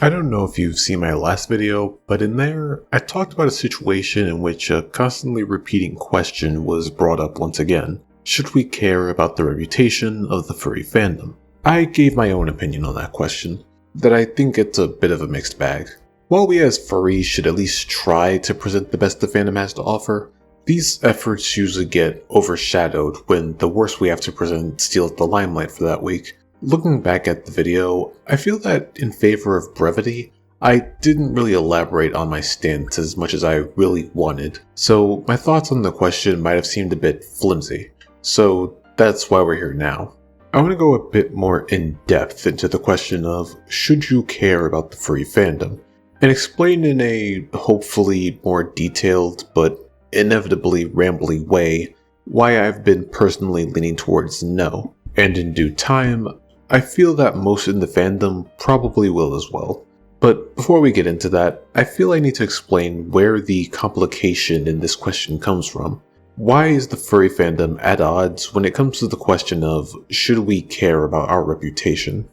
I don't know if you've seen my last video, but in there, I talked about a situation in which a constantly repeating question was brought up once again. Should we care about the reputation of the furry fandom? I gave my own opinion on that question, that I think it's a bit of a mixed bag. While we as furries should at least try to present the best the fandom has to offer, these efforts usually get overshadowed when the worst we have to present steals the limelight for that week. Looking back at the video, I feel that in favor of brevity, I didn't really elaborate on my stance as much as I really wanted, so my thoughts on the question might have seemed a bit flimsy. So that's why we're here now. I want to go a bit more in depth into the question of should you care about the furry fandom, and explain in a hopefully more detailed but inevitably rambly way why I've been personally leaning towards no, and in due time, I feel that most in the fandom probably will as well. But before we get into that, I feel I need to explain where the complication in this question comes from. Why is the furry fandom at odds when it comes to the question of should we care about our reputation?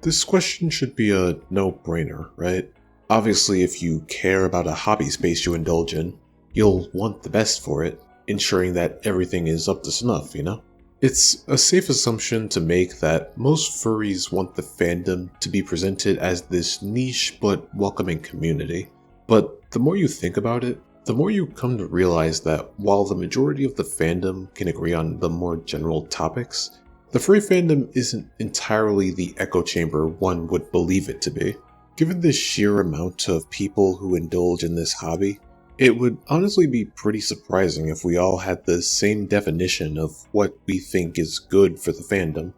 This question should be a no-brainer, right? Obviously, if you care about a hobby space you indulge in, you'll want the best for it, ensuring that everything is up to snuff, you know? It's a safe assumption to make that most furries want the fandom to be presented as this niche but welcoming community. But the more you think about it, the more you come to realize that while the majority of the fandom can agree on the more general topics, the furry fandom isn't entirely the echo chamber one would believe it to be. Given the sheer amount of people who indulge in this hobby, it would honestly be pretty surprising if we all had the same definition of what we think is good for the fandom.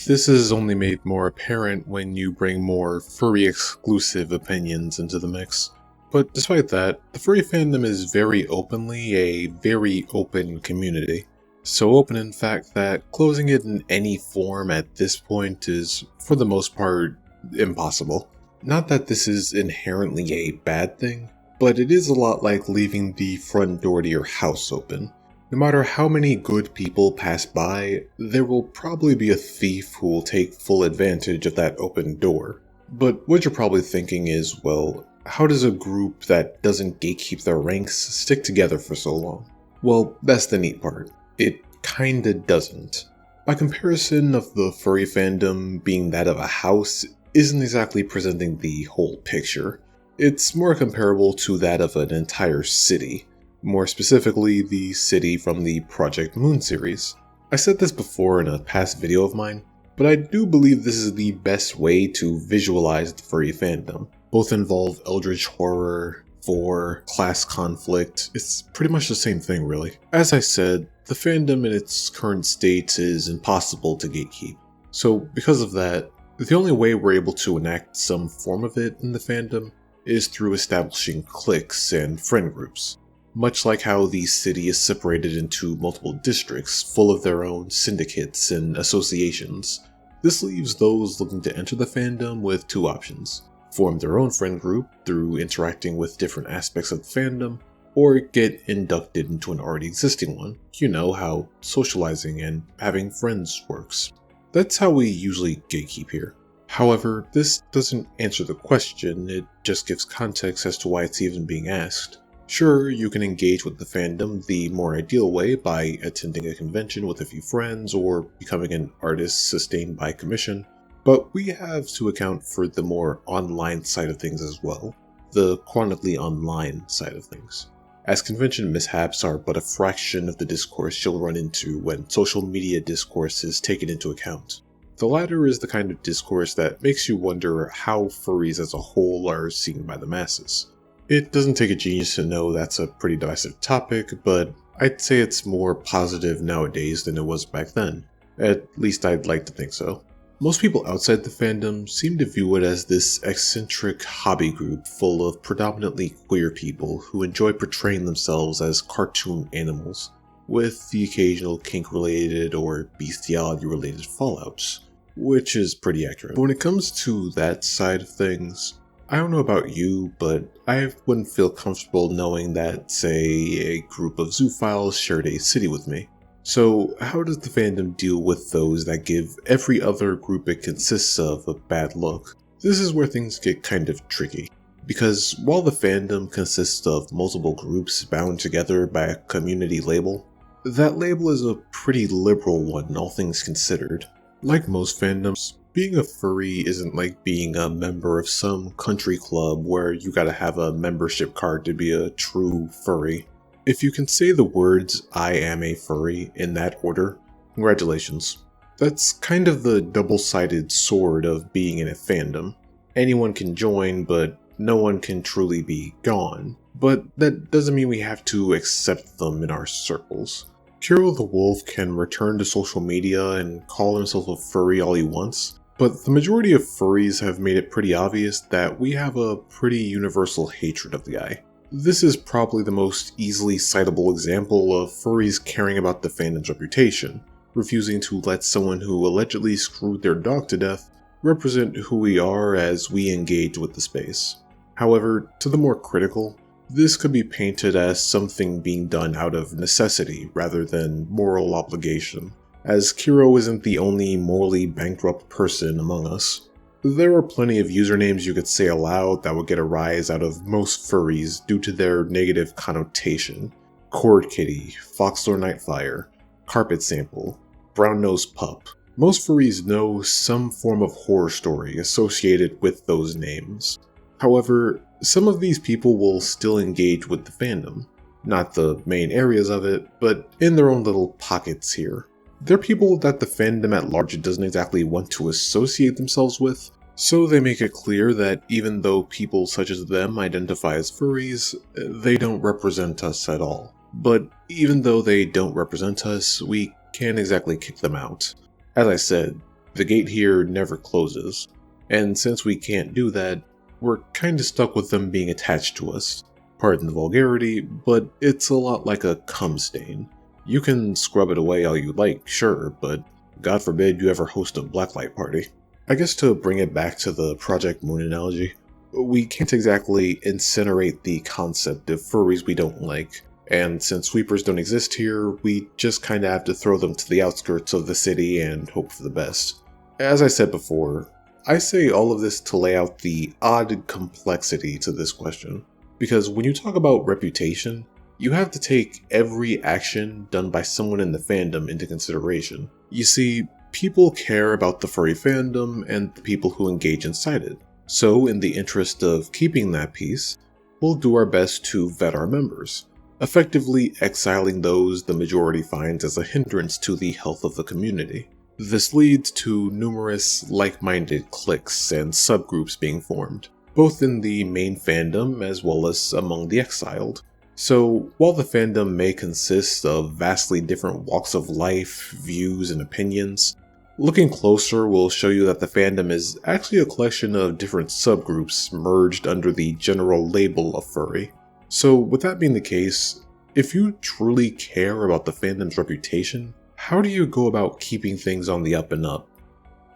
This is only made more apparent when you bring more furry-exclusive opinions into the mix. But despite that, the furry fandom is very openly a very open community. So open in fact that closing it in any form at this point is, for the most part, impossible. Not that this is inherently a bad thing, but it is a lot like leaving the front door to your house open. No matter how many good people pass by, there will probably be a thief who will take full advantage of that open door. But what you're probably thinking is, well, how does a group that doesn't gatekeep their ranks stick together for so long? Well, that's the neat part. It kinda doesn't. By comparison of the furry fandom being that of a house isn't exactly presenting the whole picture. It's more comparable to that of an entire city, more specifically the city from the Project Moon series. I said this before in a past video of mine, but I do believe this is the best way to visualize the furry fandom. Both involve eldritch horror, gore, class conflict. It's pretty much the same thing really. As I said, the fandom in its current state is impossible to gatekeep. So because of that, the only way we're able to enact some form of it in the fandom is through establishing cliques and friend groups. Much like how the city is separated into multiple districts full of their own syndicates and associations, this leaves those looking to enter the fandom with two options: form their own friend group through interacting with different aspects of the fandom, or get inducted into an already existing one. You know how socializing and having friends works. That's how we usually gatekeep here. However, this doesn't answer the question, it just gives context as to why it's even being asked. Sure, you can engage with the fandom the more ideal way by attending a convention with a few friends or becoming an artist sustained by commission, but we have to account for the more online side of things as well, the chronically online side of things, as convention mishaps are but a fraction of the discourse you'll run into when social media discourse is taken into account. The latter is the kind of discourse that makes you wonder how furries as a whole are seen by the masses. It doesn't take a genius to know that's a pretty divisive topic, but I'd say it's more positive nowadays than it was back then. At least I'd like to think so. Most people outside the fandom seem to view it as this eccentric hobby group full of predominantly queer people who enjoy portraying themselves as cartoon animals, with the occasional kink-related or bestiality-related fallouts, which is pretty accurate. But when it comes to that side of things, I don't know about you, but I wouldn't feel comfortable knowing that, say, a group of zoophiles shared a city with me. So how does the fandom deal with those that give every other group it consists of a bad look? This is where things get kind of tricky, because while the fandom consists of multiple groups bound together by a community label, that label is a pretty liberal one, all things considered. Like most fandoms, being a furry isn't like being a member of some country club where you gotta have a membership card to be a true furry. If you can say the words "I am a furry" in that order, congratulations. That's kind of the double-sided sword of being in a fandom. Anyone can join, but no one can truly be gone. But that doesn't mean we have to accept them in our circles. Kiro the Wolf can return to social media and call himself a furry all he wants, but the majority of furries have made it pretty obvious that we have a pretty universal hatred of the guy. This is probably the most easily citable example of furries caring about the fandom's reputation, refusing to let someone who allegedly screwed their dog to death represent who we are as we engage with the space. However, to the more critical, this could be painted as something being done out of necessity rather than moral obligation, as Kiro isn't the only morally bankrupt person among us. There are plenty of usernames you could say aloud that would get a rise out of most furries due to their negative connotation. Cord Kitty, Foxlore Nightfire, Carpet Sample, Brown Nosed Pup. Most furries know some form of horror story associated with those names. However, some of these people will still engage with the fandom. Not the main areas of it, but in their own little pockets here. They're people that the fandom at large doesn't exactly want to associate themselves with, so they make it clear that even though people such as them identify as furries, they don't represent us at all. But even though they don't represent us, we can't exactly kick them out. As I said, the gate here never closes, and since we can't do that, we're kinda stuck with them being attached to us. Pardon the vulgarity, but it's a lot like a cum stain. You can scrub it away all you like, sure, but God forbid you ever host a blacklight party. I guess to bring it back to the Project Moon analogy, we can't exactly incinerate the concept of furries we don't like, and since sweepers don't exist here, we just kinda have to throw them to the outskirts of the city and hope for the best. As I said before, I say all of this to lay out the odd complexity to this question, because when you talk about reputation, you have to take every action done by someone in the fandom into consideration. You see, people care about the furry fandom and the people who engage inside it, so in the interest of keeping that peace, we'll do our best to vet our members, effectively exiling those the majority finds as a hindrance to the health of the community. This leads to numerous like-minded cliques and subgroups being formed, both in the main fandom as well as among the exiled. So, while the fandom may consist of vastly different walks of life, views, and opinions, looking closer will show you that the fandom is actually a collection of different subgroups merged under the general label of furry. So, with that being the case, if you truly care about the fandom's reputation, how do you go about keeping things on the up and up?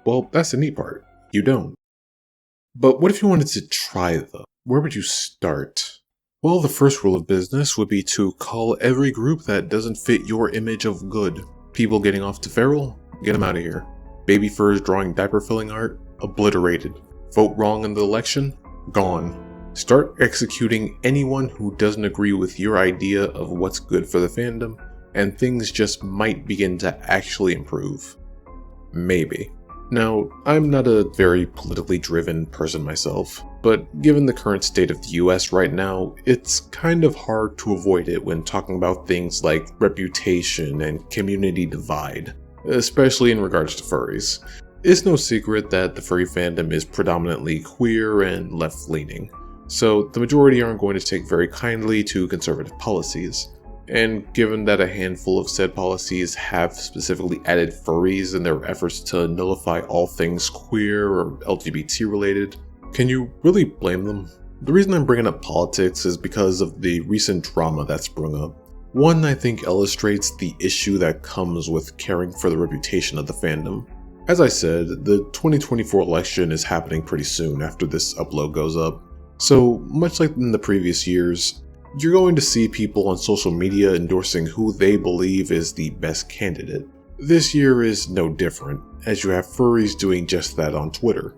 Well, that's the neat part. You don't. But what if you wanted to try though? Where would you start? Well, the first rule of business would be to call every group that doesn't fit your image of good. People getting off to feral? Get them out of here. Baby furs drawing diaper filling art? Obliterated. Vote wrong in the election? Gone. Start executing anyone who doesn't agree with your idea of what's good for the fandom, and things just might begin to actually improve. Maybe. Now, I'm not a very politically driven person myself, but given the current state of the US right now, it's kind of hard to avoid it when talking about things like reputation and community divide, especially in regards to furries. It's no secret that the furry fandom is predominantly queer and left-leaning, so the majority aren't going to take very kindly to conservative policies. And given that a handful of said policies have specifically added furries in their efforts to nullify all things queer or LGBT related, can you really blame them? The reason I'm bringing up politics is because of the recent drama that's sprung up. One I think illustrates the issue that comes with caring for the reputation of the fandom. As I said, the 2024 election is happening pretty soon after this upload goes up. So, much like in the previous years, you're going to see people on social media endorsing who they believe is the best candidate. This year is no different, as you have furries doing just that on Twitter.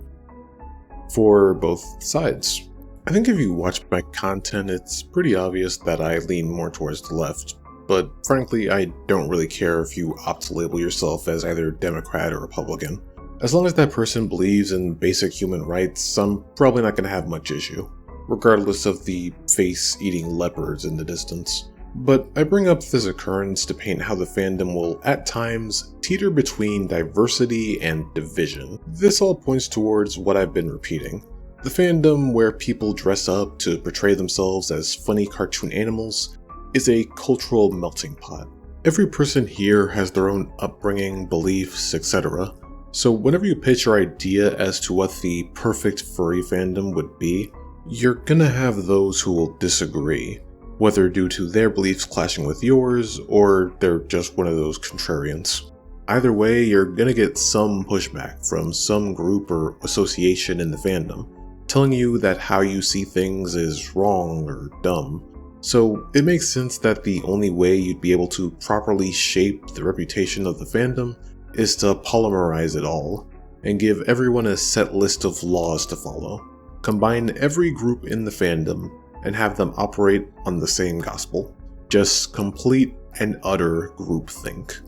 for both sides. I think if you watch my content, it's pretty obvious that I lean more towards the left, but frankly, I don't really care if you opt to label yourself as either Democrat or Republican. As long as that person believes in basic human rights, I'm probably not going to have much issue, regardless of the face-eating leopards in the distance. But I bring up this occurrence to paint how the fandom will, at times, teeter between diversity and division. This all points towards what I've been repeating. The fandom, where people dress up to portray themselves as funny cartoon animals, is a cultural melting pot. Every person here has their own upbringing, beliefs, etc. So whenever you pitch your idea as to what the perfect furry fandom would be, you're gonna have those who will disagree, whether due to their beliefs clashing with yours, or they're just one of those contrarians. Either way, you're gonna get some pushback from some group or association in the fandom, telling you that how you see things is wrong or dumb. So it makes sense that the only way you'd be able to properly shape the reputation of the fandom is to polymerize it all, and give everyone a set list of laws to follow. Combine every group in the fandom, and have them operate on the same gospel. Just complete and utter groupthink.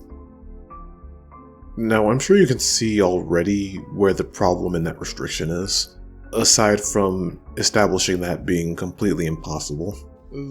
Now, I'm sure you can see already where the problem in that restriction is, aside from establishing that being completely impossible.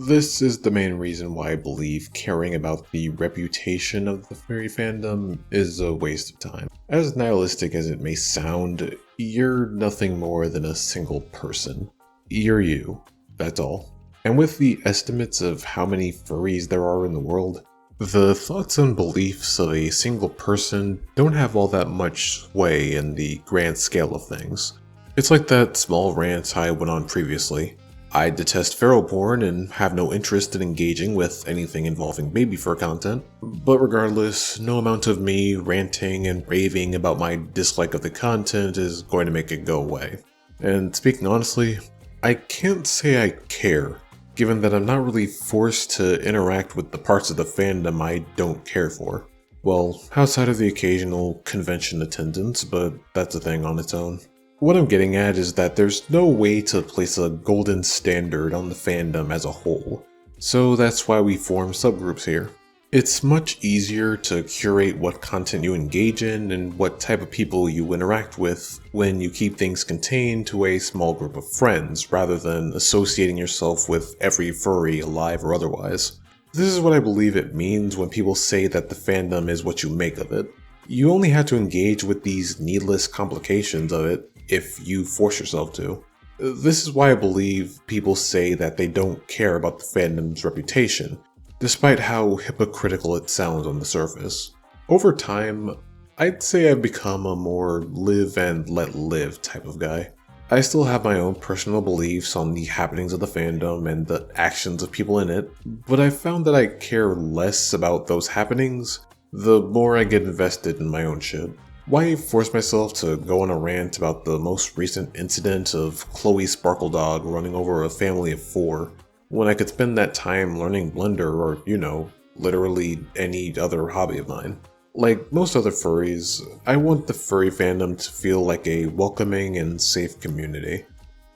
This is the main reason why I believe caring about the reputation of the furry fandom is a waste of time. As nihilistic as it may sound, you're nothing more than a single person. You're you, that's all. And with the estimates of how many furries there are in the world, the thoughts and beliefs of a single person don't have all that much sway in the grand scale of things. It's like that small rant I went on previously. I detest feral porn and have no interest in engaging with anything involving baby fur content, but regardless, no amount of me ranting and raving about my dislike of the content is going to make it go away. And speaking honestly, I can't say I care, given that I'm not really forced to interact with the parts of the fandom I don't care for. Well, outside of the occasional convention attendance, but that's a thing on its own. What I'm getting at is that there's no way to place a golden standard on the fandom as a whole, so that's why we form subgroups here. It's much easier to curate what content you engage in and what type of people you interact with when you keep things contained to a small group of friends rather than associating yourself with every furry alive or otherwise. This is what I believe it means when people say that the fandom is what you make of it. You only have to engage with these needless complications of it if you force yourself to. This is why I believe people say that they don't care about the fandom's reputation, despite how hypocritical it sounds on the surface. Over time, I'd say I've become a more live and let live type of guy. I still have my own personal beliefs on the happenings of the fandom and the actions of people in it, but I've found that I care less about those happenings the more I get invested in my own shit. Why force myself to go on a rant about the most recent incident of Chloe Sparkledog running over a family of 4, when I could spend that time learning Blender or, literally any other hobby of mine? Like most other furries, I want the furry fandom to feel like a welcoming and safe community.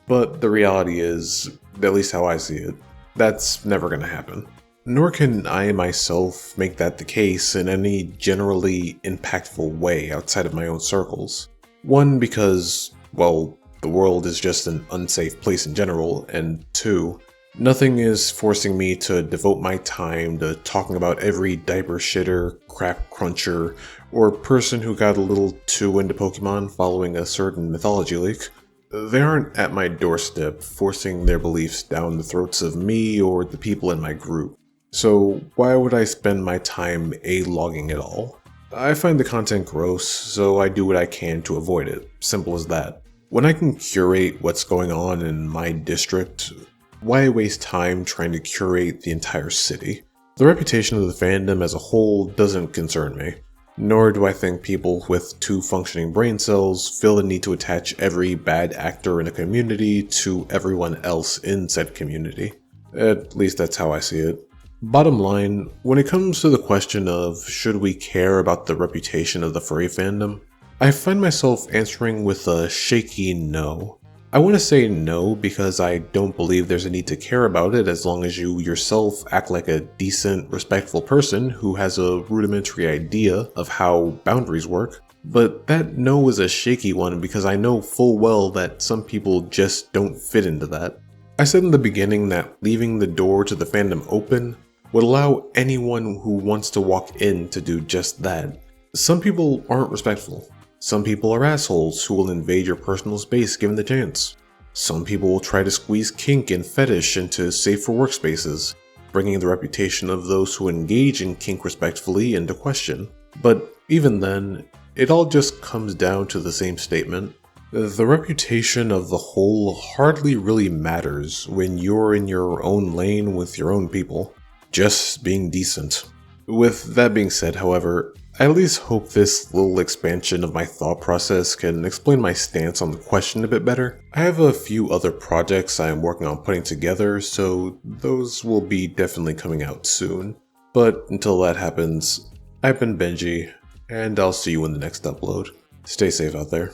But the reality is, at least how I see it, that's never gonna happen. Nor can I myself make that the case in any generally impactful way outside of my own circles. One, because, well, the world is just an unsafe place in general, and 2, nothing is forcing me to devote my time to talking about every diaper shitter, crap cruncher, or person who got a little too into Pokemon following a certain mythology leak. They aren't at my doorstep forcing their beliefs down the throats of me or the people in my group. So why would I spend my time A-logging it all? I find the content gross, so I do what I can to avoid it. Simple as that. When I can curate what's going on in my district, why waste time trying to curate the entire city? The reputation of the fandom as a whole doesn't concern me, nor do I think people with 2 functioning brain cells feel the need to attach every bad actor in a community to everyone else in said community. At least that's how I see it. Bottom line, when it comes to the question of should we care about the reputation of the furry fandom, I find myself answering with a shaky no. I want to say no because I don't believe there's a need to care about it as long as you yourself act like a decent, respectful person who has a rudimentary idea of how boundaries work. But that no is a shaky one because I know full well that some people just don't fit into that. I said in the beginning that leaving the door to the fandom open would allow anyone who wants to walk in to do just that. Some people aren't respectful. Some people are assholes who will invade your personal space given the chance. Some people will try to squeeze kink and fetish into safer workspaces, bringing the reputation of those who engage in kink respectfully into question. But even then, it all just comes down to the same statement. The reputation of the whole hardly really matters when you're in your own lane with your own people, just being decent. With that being said, however, I at least hope this little expansion of my thought process can explain my stance on the question a bit better. I have a few other projects I am working on putting together, so those will be definitely coming out soon. But until that happens, I've been Benji, and I'll see you in the next upload. Stay safe out there.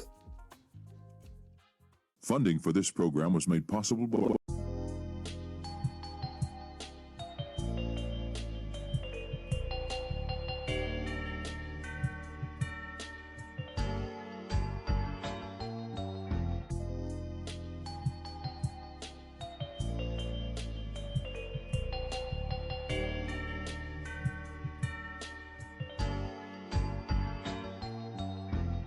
Funding for this program was made possible by